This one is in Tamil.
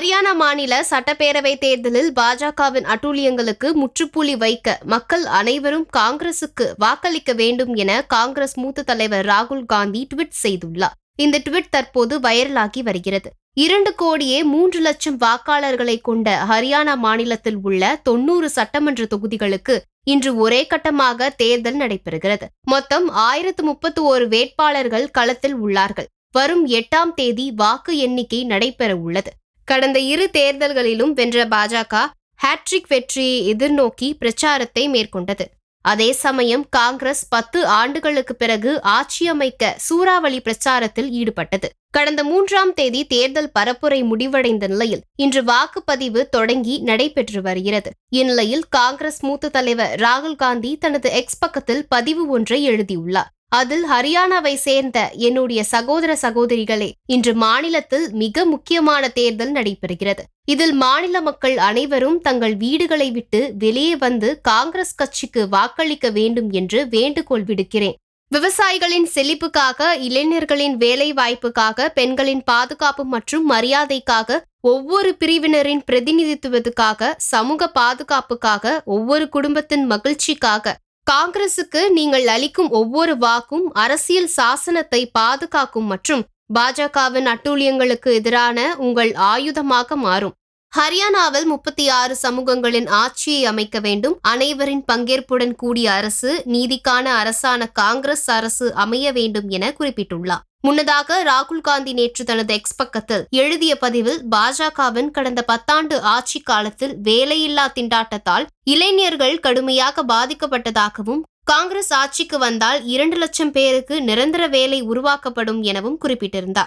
ஹரியானா மாநில சட்டப்பேரவை தேர்தலில் பாஜகவின் அட்டூழியங்களுக்கு முற்றுப்புள்ளி வைக்க மக்கள் அனைவரும் காங்கிரசுக்கு வாக்களிக்க வேண்டும் என காங்கிரஸ் மூத்த தலைவர் ராகுல் காந்தி ட்வீட் செய்துள்ளார். இந்த ட்வீட் தற்போது வைரலாகி வருகிறது. 2,03,00,000 வாக்காளர்களை கொண்ட ஹரியானா மாநிலத்தில் உள்ள 90 சட்டமன்ற தொகுதிகளுக்கு இன்று ஒரே கட்டமாக தேர்தல் நடைபெறுகிறது. மொத்தம் 1031 வேட்பாளர்கள் களத்தில் உள்ளார்கள். வரும் 8ஆம் தேதி வாக்கு எண்ணிக்கை நடைபெற உள்ளது. கடந்த 2 தேர்தல்களிலும் வென்ற பாஜக ஹேட்ரிக் வெற்றியை எதிர்நோக்கி பிரச்சாரத்தை மேற்கொண்டது. அதே சமயம் காங்கிரஸ் 10 ஆண்டுகளுக்கு பிறகு ஆட்சியமைக்க சூறாவளி பிரச்சாரத்தில் ஈடுபட்டது. கடந்த 3ஆம் தேதி தேர்தல் பரப்புரை முடிவடைந்த நிலையில் இன்று வாக்குப்பதிவு தொடங்கி நடைபெற்று வருகிறது. இந்நிலையில் காங்கிரஸ் மூத்த தலைவர் ராகுல் காந்தி தனது எக்ஸ் பக்கத்தில் பதிவு ஒன்றை எழுதியுள்ளார். அதில் ஹரியானாவை சேர்ந்த என்னுடைய சகோதர சகோதரிகளே, இன்று மாநிலத்தில் மிக முக்கியமான தேர்தல் நடைபெறுகிறது. இதில் மாநில மக்கள் அனைவரும் தங்கள் வீடுகளை விட்டு வெளியே வந்து காங்கிரஸ் கட்சிக்கு வாக்களிக்க வேண்டும் என்று வேண்டுகோள் விடுக்கிறேன். விவசாயிகளின் செழிப்புக்காக, இளைஞர்களின் வேலை வாய்ப்புக்காக, பெண்களின் பாதுகாப்பு மற்றும் மரியாதைக்காக, ஒவ்வொரு பிரிவினரின் பிரதிநிதித்துவத்துக்காக, சமூக பாதுகாப்புக்காக, ஒவ்வொரு குடும்பத்தின் மகிழ்ச்சிக்காக காங்கிரசுக்கு நீங்கள் அளிக்கும் ஒவ்வொரு வாக்கும் அரசியல் சாசனத்தை பாதுகாக்கும் மற்றும் பாஜகவின் அட்டூழியங்களுக்கு எதிரான உங்கள் ஆயுதமாக மாறும். ஹரியானாவில் 36 சமூகங்களின் ஆட்சியை அமைக்க வேண்டும். அனைவரின் பங்கேற்புடன் கூடிய அரசு, நீதிக்கான அரசான காங்கிரஸ் அரசு அமைய வேண்டும் என குறிப்பிட்டுள்ளார். முன்னதாக ராகுல் காந்தி நேற்று தனது எக்ஸ் பக்கத்தில் எழுதிய பதிவில் பாஜகவின் கடந்த 10 ஆண்டு ஆட்சி காலத்தில் வேலையில்லா திண்டாட்டத்தால் இளைஞர்கள் கடுமையாக பாதிக்கப்பட்டதாகவும், காங்கிரஸ் ஆட்சிக்கு வந்தால் 2 லட்சம் பேருக்கு நிரந்தர வேலை உருவாக்கப்படும் எனவும் குறிப்பிட்டிருந்தார்.